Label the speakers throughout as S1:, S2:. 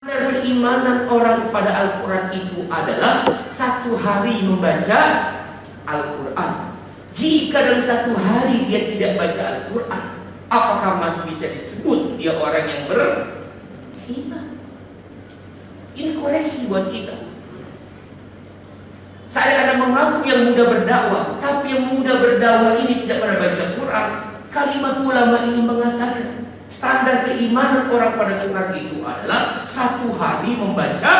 S1: Keimanan orang kepada Al-Quran itu adalah satu hari membaca Al-Quran. Jika dalam satu hari dia tidak baca Al-Quran, apakah masih bisa disebut dia orang yang beriman? Ini koreksi buat kita. Saya ada mengaku yang mudah berdakwah, tapi yang mudah berdakwah ini tidak pernah baca Quran. Kalimat ulama ini mengatakan standar keimanan orang pada Quran itu adalah satu hari membaca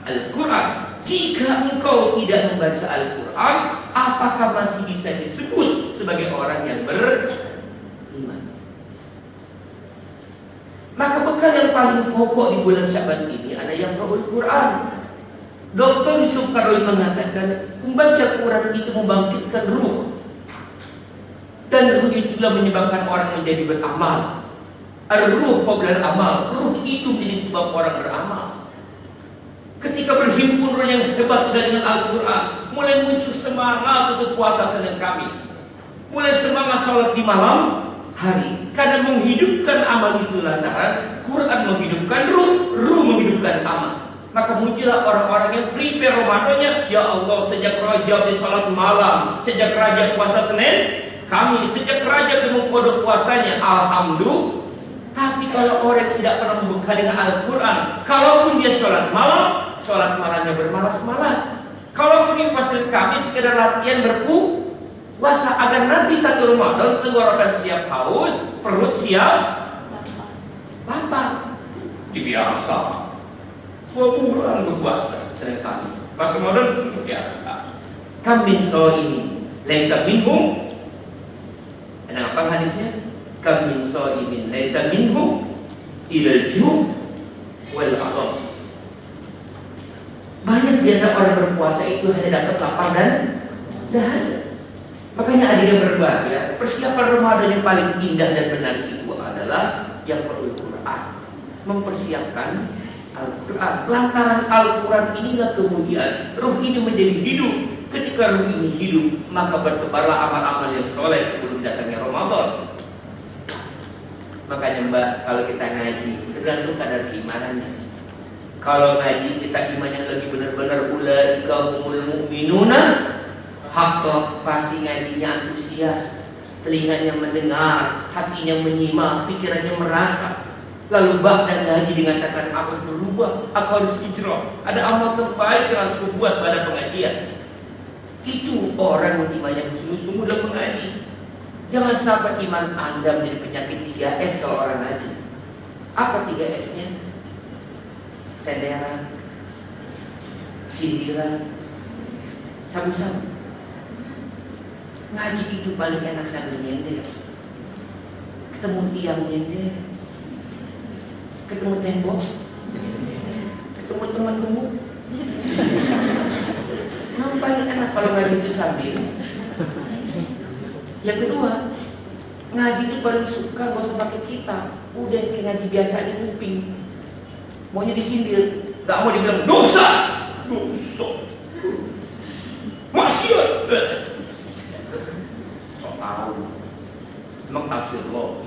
S1: Al-Quran. Jika engkau tidak membaca Al-Quran, apakah masih bisa disebut sebagai orang yang beriman? Maka bekal yang paling pokok di bulan Syaban ini adalah yang Al-Quran. Dr. Yusuf Karoli mengatakan membaca Quran itu membangkitkan ruh, dan ruh itulah menyebabkan orang menjadi beramal. Ar-ruh qabla al-amal. Ruh itu menjadi sebab orang beramal. Ketika berhimpun ruh yang hebat dengan Al-Quran, mulai muncul semangat untuk puasa Senin Kamis, mulai semangat sholat di malam hari, karena menghidupkan amal itu lantaran Quran menghidupkan ruh menghidupkan amal. Maka muncullah orang-orang yang prepare Ramadannya. Ya Allah, sejak Rajab di salat malam, sejak Rajab puasa Senin Kamis, sejak Rajab di mengkodok puasanya, alhamdulillah. Tapi kalau orang tidak pernah membekali dengan Al-Quran, kalaupun dia sholat malamnya bermalas-malas. Kalaupun dia puasa Kamis sekedar latihan berpuasa agar nanti satu Ramadan tenggorokan siap haus, perut siap lapar. Dibiasa 2 bulan berpuasa Senin Kamis, pas Ramadan biasa. Kambing so ini laisa minhum. Ada apa hadisnya? Kambing so ini laisa minhum ilal ju' wal atas. Banyak di antara orang berpuasa itu hanya dapat lapar dan dahaga. Makanya adanya berbagi. Persiapan Ramadan yang paling indah dan benar itu adalah yang perlu Quran. Mempersiapkan Al-Quran. Lantaran Al-Quran inilah kemudian ruh ini menjadi hidup. Ketika ruh ini hidup, maka bertebarlah amal-amal yang soleh sebelum datangnya Ramadan. Makanya Mbak, kalau kita ngaji tergantung kadar keimanannya. Kalau ngaji kita imannya lagi benar-benar ulaika humul mu'minuna haqqa, pasti ngajinya antusias, telinganya mendengar, hatinya menyimak, pikirannya merasa. Lalu bak dan ngaji dikatakan aku harus berubah, aku harus hijrah, ada amal terbaik yang harus kubuat pada pengajian. Itu orang yang imannya sungguh-sungguh dalam mengaji. Jangan sampai iman Anda menjadi penyakit 3S kalau orang ngaji. Apa 3S-nya? Senderan, sindiran, sabu-sabu. Ngaji itu paling enak sambil nyender. Ketemu tiang nyender, ketemu tembok, ketemu teman gemuk. Memang paling enak kalau ngaji itu sambil. Yang kedua, ngaji itu paling suka gak usah pakai kitab. Udah kayak ngaji biasa di kuping. Maunya disindir, gak mau dibilang dosa, maksiat. So tau, emang tafsir lo.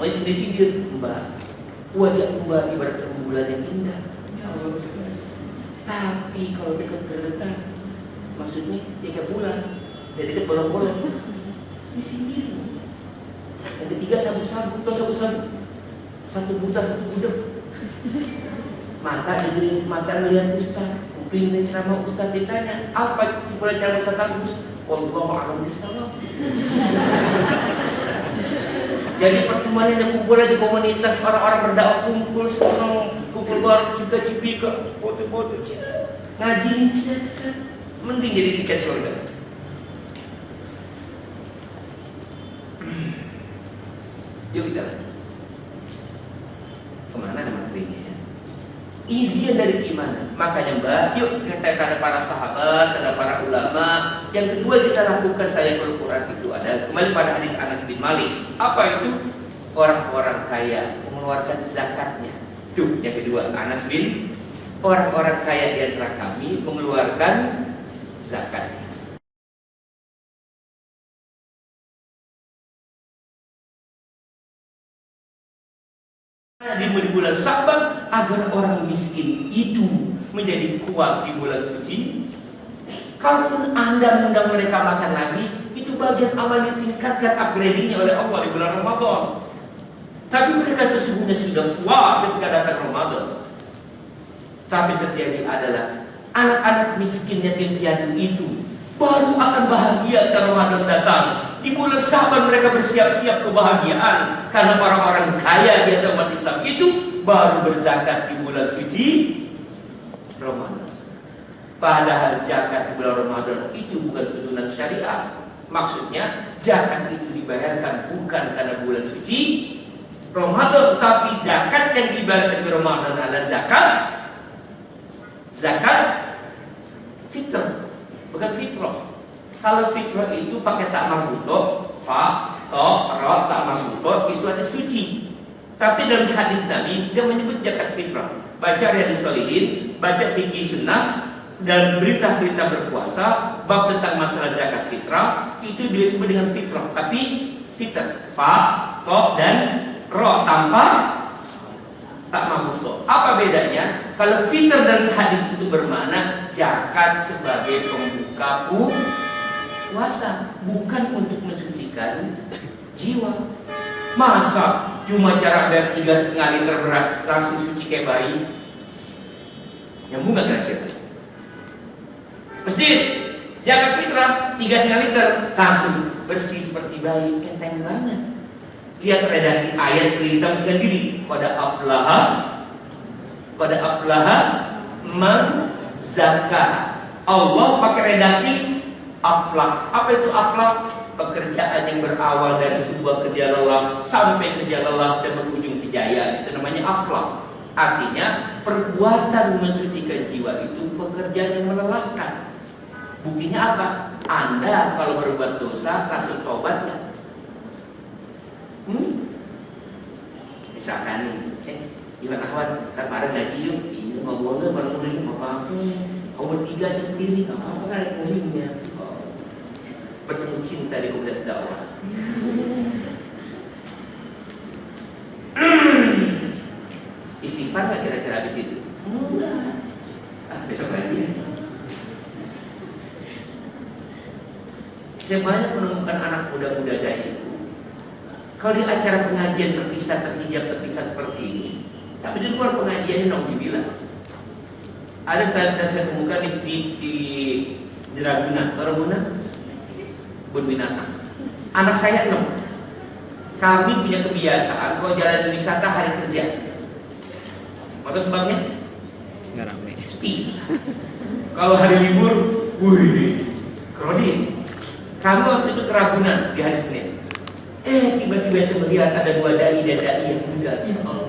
S1: Mau disindir, Mbak. Wajah Mbak ibarat rembulan yang indah. Ya Allah. Tapi kalau dekat, maksudnya 3 bulan, dari dekat bolong-bolong, disindir. Yang ketiga sabu-sabu, satu buta, satu budak. Mata diberi mata melihat ustaz, kuping dan ceramah ustaz, ditanya apa kesimpulan ceramah ustaz Agus? Wallahu a'lam bishawab. Jadi pertemuan yang kumpul di komunitas orang-orang berdakwah, kumpul senang, kumpul baru cipika-cipika, foto-foto, ngaji mending jadi tiket surga. Yuk kita lanjut. Kemana materinya ya? Ini dia dari gimana? Makanya Mbak, yuk kita kepada para sahabat, kepada para ulama. Yang kedua kita lakukan saya Al-Quran itu ada kembali pada hadis Anas bin Malik. Apa itu? Orang-orang kaya mengeluarkan zakatnya. Tuh yang kedua, Anas bin, orang-orang kaya di antara kami mengeluarkan zakatnya. di bulan Sya'ban agar orang miskin itu menjadi kuat di bulan suci. Kalaupun Anda mengundang mereka makan lagi, itu bagian amal ditingkatkan upgradingnya oleh Allah di bulan Ramadan. Tapi mereka sesungguhnya sudah kuat ketika datang Ramadan. Tapi terjadi adalah anak-anak miskin yatim piatu itu baru akan bahagia ketika Ramadan datang. Di bulan Sya'ban mereka bersiap-siap kebahagiaan karena orang-orang kaya di antara umat Islam itu baru berzakat di bulan suci Ramadan. Padahal zakat di bulan Ramadan itu bukan tuntunan syariat. Maksudnya zakat itu dibayarkan bukan karena bulan suci Ramadan, tapi zakat yang dibayarkan di Ramadan adalah zakat fitrah, bukan fitrah. Kalau fitrah itu pakai tak marbuto, fa, to, ro, tak marbuto, itu ada suci. Tapi dalam hadis Nabi dia menyebut zakat fitrah. Baca Riyadhus Shalihin, baca fikih sunnah dan berita-berita berpuasa bab tentang masalah zakat fitrah itu disebut dengan fitrah. Tapi fitrah, fa, to, dan ro tanpa tak marbuto. Apa bedanya? Kalau fitrah dari hadis itu bermakna zakat sebagai pembuka puasa, bukan untuk mensucikan jiwa. Masa cuma cara bayar 3,5 liter beras langsung suci kayak bayi? Nyambung nggak kira-kira? Masjid zakat fitrah 3,5 liter langsung bersih seperti bayi, enteng banget. Lihat redaksi ayat perintah sendiri. Pada aflaha man zakah. Allah pakai redaksi aflah. Apa itu aflah? Pekerjaan yang berawal dari sebuah kerja lelah sampai kerja lelah dan berujung kejayaan, itu namanya aflah. Artinya perbuatan mensucikan jiwa itu pekerjaan yang melelahkan. Buktinya apa? Anda kalau berbuat dosa langsung tobat nggak? Misalkan nih, gimana kawan? Kita bareng ngaji yuk. Iya, nggak boleh bareng murid apa-apa. Kau bertiga saya sendiri, nggak apa-apa kan ada muridnya. Bertemu cinta di komunitas dakwah. Istighfar nggak kira-kira habis itu? Enggak. Besok lagi. Saya banyak menemukan anak muda-muda dai itu. Kalau di acara pengajian terpisah, terhijab, seperti ini, tapi di luar pengajiannya naudzubillah. Ada saya temukan di Ragunan, binatang. Anak saya 6. Kami punya kebiasaan kalau jalan wisata hari kerja. Apa sebabnya? Nggak ramai. Sepi. Kalau hari libur, wih, krodi. Kami waktu itu ke Ragunan di hari Senin. Tiba-tiba saya melihat ada 2 dai yang muda. Ya Allah,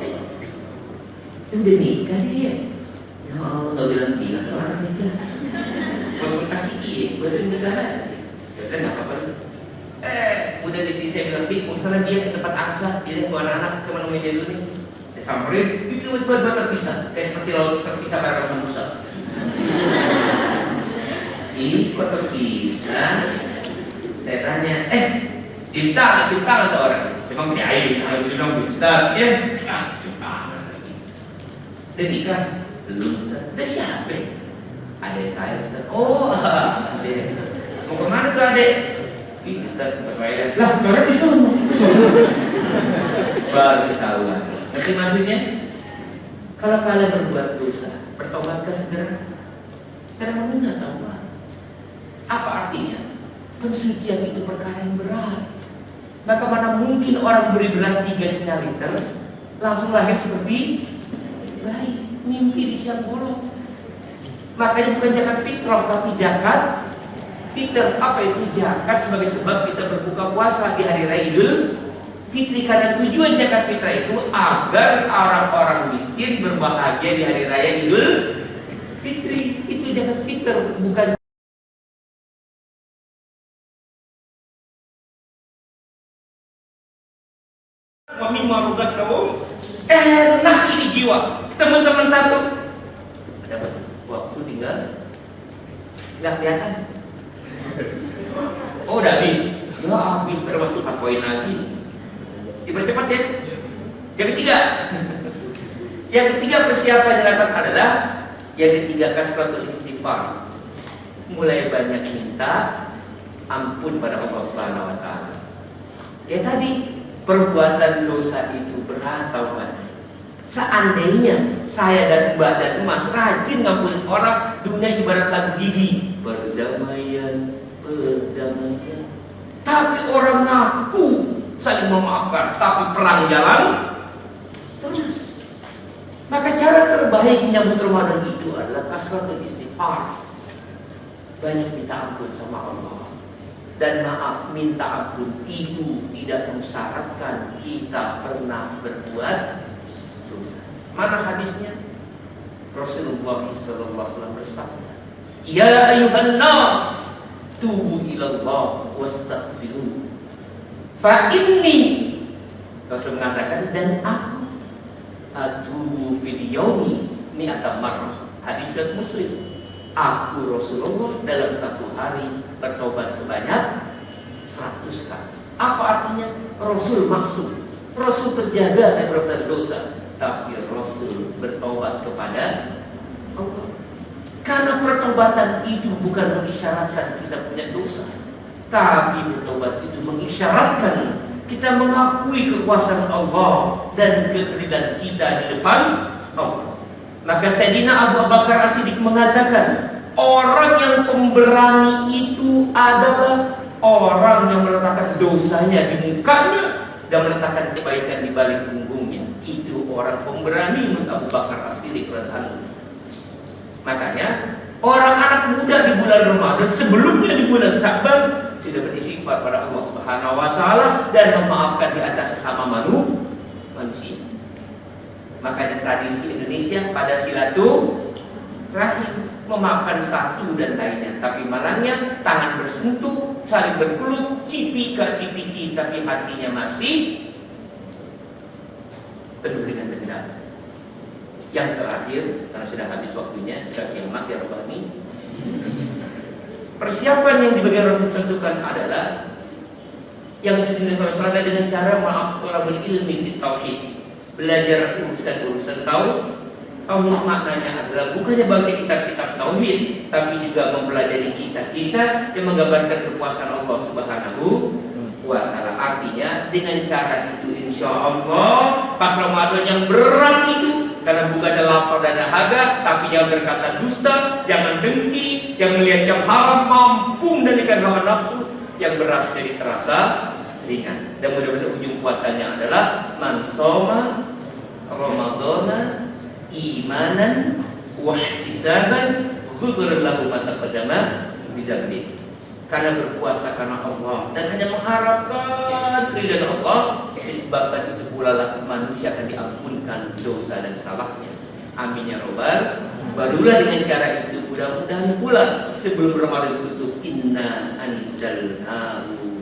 S1: udah nikah dia. Ya Allah, nggak bilang orang nikah. Konsultasi baru nikah. Dan apa-apa. Udah di sini saya bilang, misalnya dia ke tempat angsa, dia tuh anak-anak sama nemuin dia dulu nih. Saya samperin, itu buat terpisah, kayak seperti laut terpisah pada rasa Musa. Ini kok terpisah? Saya tanya, cinta atau orang? Saya bilang kiai, harus bilang Ustaz, ya, cinta lagi. Dan nikah belum Ustaz. Itu siapa? Adik saya Ustaz. Oh, adik. Mau kemana tuh adek? Ustaz berwailan. Lah, coret di sana. Baru ketahuan. Ngerti maksudnya? Kalau kalian berbuat dosa, bertobatkah segera? Karena menunda taubat. Apa artinya? Pensucian itu perkara yang berat. Maka mana mungkin orang beri beras 3,5 liter langsung lahir seperti bayi, mimpi di siang bolong. Makanya bukan zakat fitrah, tapi zakat fitrah. Apa itu? Zakat sebagai sebab kita berbuka puasa di hari raya Idul Fitri. Karena tujuan zakat fitrah itu agar orang-orang miskin berbahagia di hari raya Idul Fitri. Itu zakat fitrah, bukan nah ini jiwa. Teman-teman satu ada waktu tinggal nggak kelihatan. Oh udah habis. Ya habis, baru masuk 4 poin lagi. Dipercepat ya. Yang ketiga, Yang ketiga persiapan yang dapat adalah yang ketiga kasratul istighfar. Mulai banyak minta ampun pada Allah Subhanahu wa taala. Ya tadi perbuatan dosa itu berat taubat. Seandainya saya dan Mbak dan Mas rajin ngampunin orang, dunia ibarat lagu gigi, perdamaian, perdamaian. Tapi orang ngaku saling memaafkan, tapi perang jalan terus. Maka cara terbaik menyambut Ramadan itu adalah kasratul istighfar. Banyak minta ampun sama Allah. Dan maaf, minta ampun itu tidak mensyaratkan kita pernah berbuat dosa. Mana hadisnya? Rasulullah SAW bersabda, "Ya ayuhan nas, tubu ilallah wastaghfiruh. Fa inni," Rasul mengatakan, dan aku atubu fil yaumi mi'ata marrah. Hadis riwayat Muslim. Aku Rasulullah dalam satu hari bertobat sebanyak 100 kali. Apa artinya? Rasul maksud Rasul terjaga dari perbuatan dosa, tapi Rasul bertobat kepada Allah. Karena pertobatan itu bukan mengisyaratkan kita punya dosa, tapi bertobat itu mengisyaratkan kita mengakui kekuasaan Allah dan keterdian kita di depan Allah. Maka Sayyidina Abu Bakar As-Siddiq mengatakan, orang yang pemberani itu adalah orang yang meletakkan dosanya di mukanya dan meletakkan kebaikan di balik punggungnya. Itu orang pemberani menurut Abu Bakar As-Siddiq radhiyallahu anhu. Makanya orang anak muda di bulan Ramadan, sebelumnya di bulan Sya'ban, sudah beristighfar pada Allah Subhanahu wa taala dan memaafkan di atas sesama manusia. Makanya tradisi Indonesia pada silaturahim memaafkan satu dan lainnya, tapi malangnya tangan bersentuh, saling berpeluk, cipika-cipiki, tapi hatinya masih penuh dengan dendam. Yang terakhir, karena sudah habis waktunya, sudah kiamat ya Rabbani. Persiapan yang dibagi Rasul tentukan adalah yang disebutkan Rasulullah dengan cara ma'aqrabul ilmi fit tauhid. Belajar urusan tauhid maknanya adalah bukannya baca kitab-kitab tauhid, tapi juga mempelajari kisah-kisah yang menggambarkan kekuasaan Allah Subhanahu wa taala. Artinya dengan cara itu insya Allah pas Ramadan yang berat itu, karena bukan ada lapar dan dahaga, tapi jangan berkata dusta, jangan dengki, yang melihat yang haram, mampu mengendalikan hawa nafsu, yang berat jadi terasa ringan. Dan mudah-mudahan ujung puasanya adalah man shoma ramadhana imanan wa ihtisaban ghufira lahu ma taqaddama min dzambi. Karena berpuasa karena Allah dan hanya mengharapkan ridha Allah, disebabkan itu pula lah manusia akan diampunkan dosa dan salahnya. Amin ya robbal. Barulah dengan cara itu mudah-mudahan pula sebelum Ramadan tutup, inna anzalnahu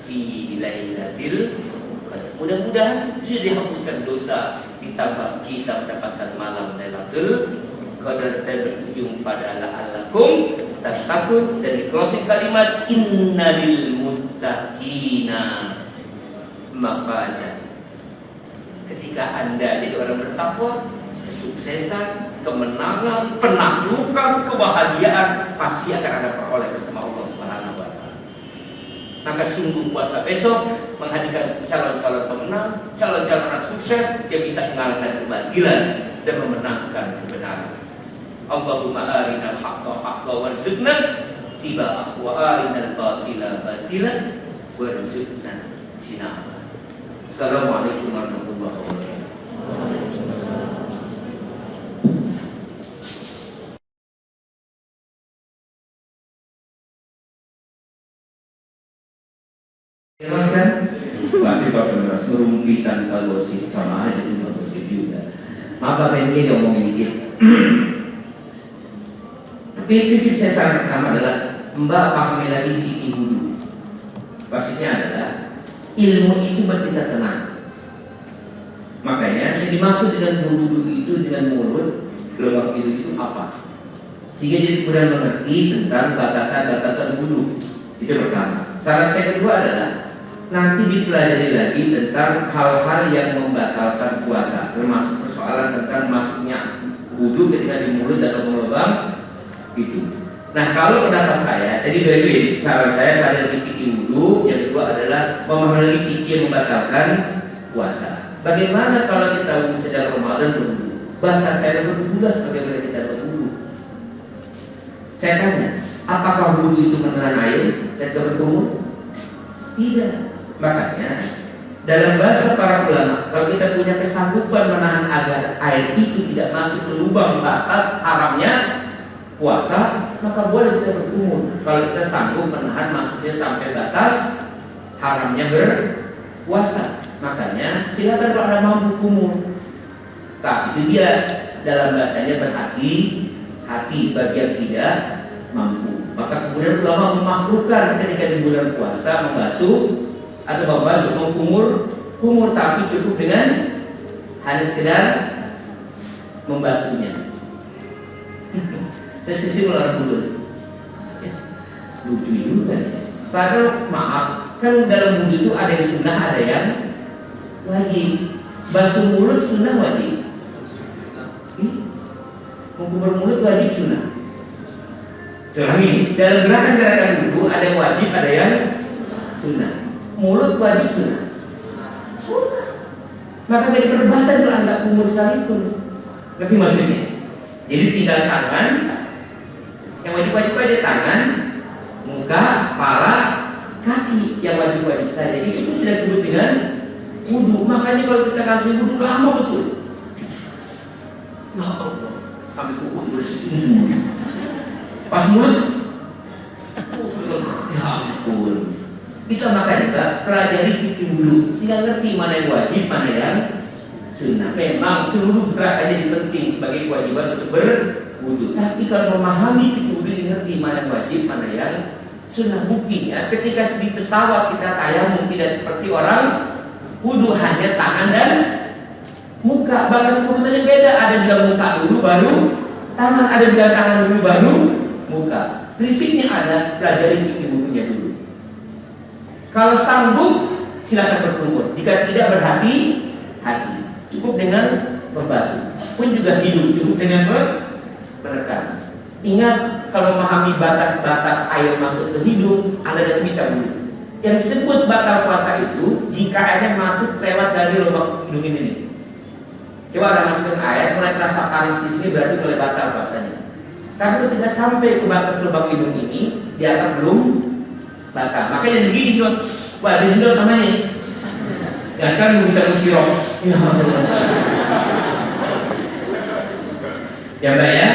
S1: fi lailatul qadar. Mudah-mudahan sudah dihapuskan dosa, ditambah kita mendapatkan malam Lailatul Qadar dan berujung pada la'allakum tattaqun. Dan di closing kalimat innalil muttaqina mafazan. Ketika Anda jadi orang bertakwa, kesuksesan, kemenangan, penaklukan, kebahagiaan pasti akan Anda peroleh bersama Allah Subhanahu wa taala. Maka sungguh puasa besok menghadirkan calon-calon pemenang, calon-calon sukses yang bisa mengalahkan kebatilan dan memenangkan kebenaran. Allahumma arinal haqqa haqqa warzuqna ittiba'ah wa arinal batila batilan warzuqna ijtinabah. Assalamualaikum warahmatullahi wabarakatuh.
S2: Jelaskan, berarti Bapak Beras merumpitan gosip sama aja itu gosip juga. Maka ini dia ngomongin dikit. Tapi prinsip saya saran pertama adalah Mbak pahami lagi fikih dulu. Maksudnya adalah ilmu itu buat kita tenang. Makanya yang dimaksud dengan wudu itu dengan mulut, lubang itu apa? Sehingga jadi mudah mengerti tentang batasan-batasan wudu. Itu pertama. Saran saya kedua adalah nanti dipelajari lagi tentang hal-hal yang membatalkan puasa, termasuk persoalan persoalan tentang masuknya wudu ketika di mulut dan lubang-lubang itu. Nah, kalau pendapat saya, jadi dari saran saya pada fikih wudu, yang kedua adalah memahami fikih yang membatalkan puasa. Bagaimana kalau kita sedang Ramadan berwudu? Bahasa saya berbulas bagaimana kita berwudu. Saya tanya, apakah wudu itu menelan air ketika berkumur? Tidak. Makanya dalam bahasa para ulama, kalau kita punya kesanggupan menahan agar air itu tidak masuk ke lubang batas haramnya puasa, maka boleh kita berkumur. Kalau kita sanggup menahan masuknya sampai batas haramnya berpuasa, makanya silakan kalau Anda mampu kumur. Tapi itu dia dalam bahasanya berhati-hati bagi yang tidak mampu. Maka kemudian ulama memakruhkan ketika di bulan puasa membasuh kumur, tapi cukup dengan hanya sekedar membasuhnya. Saya sisi melarang mulut. Lucu juga. Padahal maaf, kan dalam wudhu itu ada yang sunnah, ada yang wajib. Basuh mulut sunnah, wajib. Mengkumur mulut wajib, sunnah. Ulangi, dalam gerakan-gerakan wudhu ada yang wajib, ada yang sunnah. Mulut wajib, sunnah. Sunnah. Maka jadi perdebatan kalau Anda kumur sekalipun. Ngerti maksudnya? Jadi tinggal tangan. Yang wajib-wajib aja tangan, muka, kepala, kaki yang wajib-wajib saja. Jadi itu sudah disebut dengan wudu. Makanya kalau kita kasih wudu lama betul. Ya Allah, sampai kuku bersih. Pas mulut, ya ampun. Kita makanya pelajari fikih wudu sehingga ngerti mana yang wajib, mana yang sunnah. Memang seluruh gerakannya penting sebagai kewajiban untuk berwudu. Tapi kalau memahami fikih wudu, ngerti mana yang wajib, mana yang sunnah. Buktinya ketika di pesawat kita tayamum tidak seperti orang wudu hanya tangan dan muka. Bahkan wudunya beda. Ada bilang muka dulu baru tangan, ada bilang tangan dulu baru muka. Prinsipnya ada pelajari fikih wudunya dulu. Kalau sanggup silakan berkumur. Jika tidak berhati-hati. Cukup dengan membasuh. Pun juga hidup cukup dengan menekan. Ingat, kalau memahami batas-batas air masuk ke hidung, Anda tidak bisa wudhu. Yang disebut batal puasa itu jika airnya masuk lewat dari lubang hidung ini. Coba Anda masukkan air, mulai terasa panas di sini, berarti mulai batal puasanya. Tapi kalau tidak sampai ke batas lubang hidung ini, dia akan belum batal. Makanya begini dong, wah ada dong namanya. Ya sekarang kita musirok. Ya Mbak ya.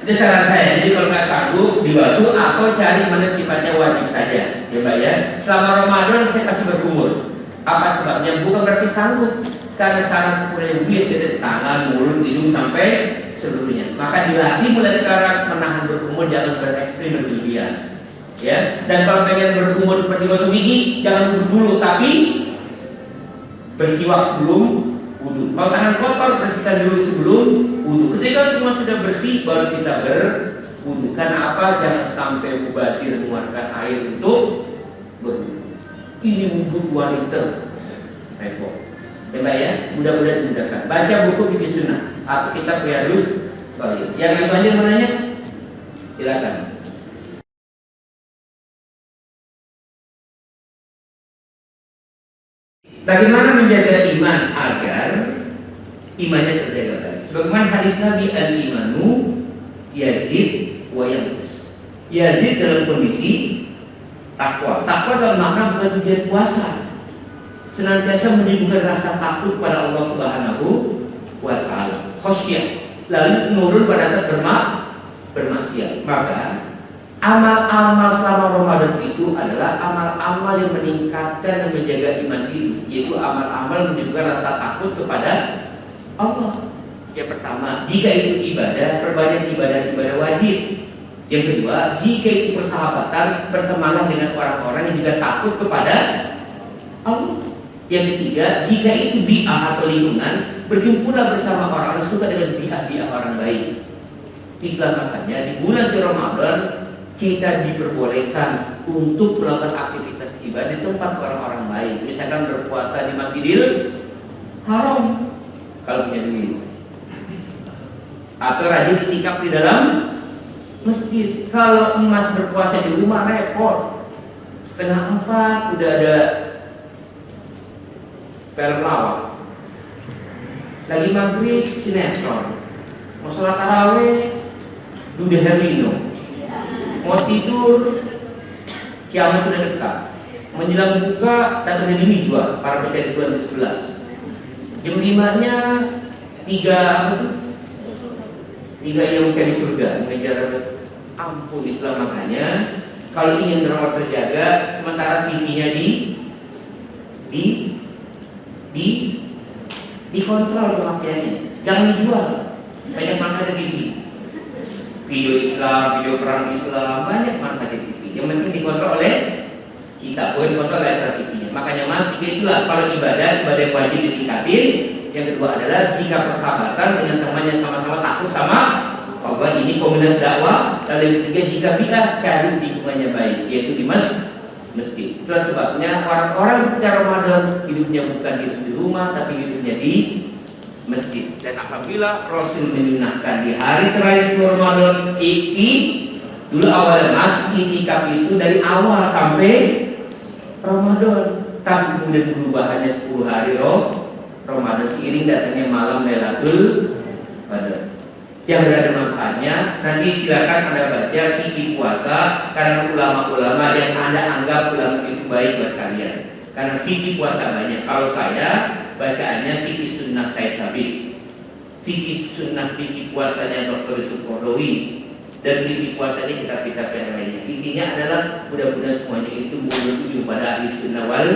S2: Itu saran saya, jadi kalau nggak sanggup dibasuh atau cari mana sifatnya wajib saja, ya Mbak ya. Selama Ramadan saya pasti berkumur. Apa sebabnya? Bukan berarti sanggup, karena saran sepuluh yang dari tangan, mulut, hidung sampai seluruhnya. Maka dilatih mulai sekarang menahan berkumur, jangan berekstrim berlebihan. Ya. Dan kalau pengen berkumur seperti gosok gigi, jangan duduk dulu, tapi bersiwak sebelum wudu. Kalau tangan kotor, bersihkan dulu sebelum wudu. Ketika semua sudah bersih, baru kita berwudu. Karena apa? Jangan sampai mubazir mengeluarkan air untuk berwudu. Ini wudu 2 liter. Repot. Ya Mbak ya, mudah-mudahan dimudahkan. Baca buku fikih sunnah atau kitab Riyadhus Shalihin. Yang itu aja menanya, silakan. Bagaimana menjaga iman agar imannya terjaga baik? Sebagaimana hadis Nabi, al-imanu yazid wa yanqus. Yazid dalam kondisi takwa. Takwa dalam makna bukan tujuan puasa. Senantiasa menimbulkan rasa takut pada Allah Subhanahu wa taala. Khasyah. Lalu menurun pada saat bermaksiat. Maka amal-amal selama Ramadan itu adalah amal-amal yang meningkatkan dan menjaga iman itu, yaitu amal-amal menunjukkan rasa takut kepada Allah. Yang pertama, jika itu ibadah, perbanyak ibadah-ibadah wajib. Yang kedua, jika itu persahabatan, bertemanlah dengan orang-orang yang juga takut kepada Allah. Yang ketiga, jika itu bi'ah atau lingkungan, berhimpunlah bersama orang yang suka dengan bi'ah orang baik. Itulah makanya di bulan Ramadan kita diperbolehkan untuk melakukan aktivitas ibadah di tempat orang-orang lain. Misalkan berpuasa di Masjidil Haram kalau punya duit.
S1: Atau rajin itikaf di dalam masjid. Kalau emas berpuasa di rumah repot. Setengah 4 udah ada film lawak. Lagi maghrib sinetron. Mau sholat tarawih Dude Herlino. Mau tidur kiamat sudah dekat. Menjelang buka datang dari Mizwa, para pencari Tuhan ke-11. Jam 5-nya 3 apa tuh? 3 yang mencari surga, mengejar ampun Islam. Makanya kalau ingin berawat terjaga, sementara TV-nya dikontrol pemakaiannya, jangan dijual. Banyak manfaat TV, video Islam, video perang Islam, banyak manfaat TV. Yang penting dikontrol oleh kita, bukan dikontrol oleh TV-nya. Makanya Mas, itulah kalau ibadah yang wajib ditingkatin. Yang kedua adalah jika persahabatan dengan temannya sama-sama takut sama Allah, ini komunitas dakwah. Lalu yang ketiga, jika bid'ah, cari lingkungannya baik, yaitu di masjid. Itulah sebabnya orang-orang ketika Ramadan hidupnya bukan hidup di rumah, tapi hidupnya di masjid. Dan apabila Rasul menyunahkan di hari terakhir sebelum Ramadan, dulu awalnya Mas, itikaf itu dari awal sampai Ramadan, tapi kemudian berubah hanya 10 hari Ramadan seiring datangnya malam Lailatul Qadar. Yang berada manfaatnya nanti silakan Anda baca fikih puasa, karena ulama-ulama yang Anda anggap ulama itu baik buat kalian. Karena fikih puasa banyak. Kalau saya bacaannya fikih sunnah saya sabit. Fikih sunnah fikih puasanya Dr. Yusuf Kordowi, dan fikih puasanya kitab-kitab yang lainnya. Intinya adalah mudah-mudahan semuanya itu menuju pada ahli sunnah wal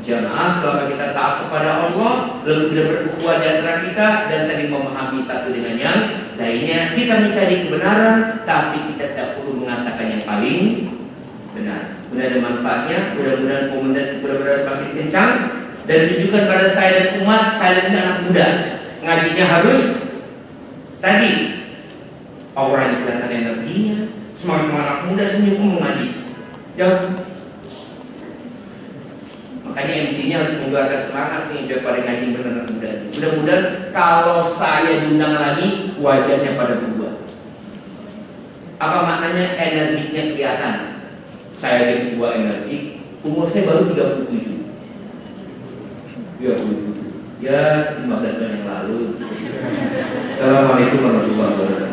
S1: jamaah. Selama kita taat kepada Allah, lalu tidak berukhuwah di antara kita dan saling memahami satu dengan yang lainnya, kita mencari kebenaran, tapi kita tidak perlu mengatakan yang paling benar. Mudah-mudahan manfaatnya, mudah-mudahan komunitas benar-benar semakin kencang, dan tunjukkan pada saya dan umat, kalian anak muda, ngajinya harus tadi aura yang kelihatan energinya, semangat anak muda senyum mengaji. Makanya MC-nya harus mengeluarkan semangat nih biar pada ngaji benar-benar muda. Mudah-mudahan kalau saya diundang lagi wajahnya pada berubah. Apa maknanya energiknya kelihatan? Saya jadi dua energi, umur saya baru 37. Ya 15 tahun yang lalu. Assalamualaikum warahmatullahi wabarakatuh.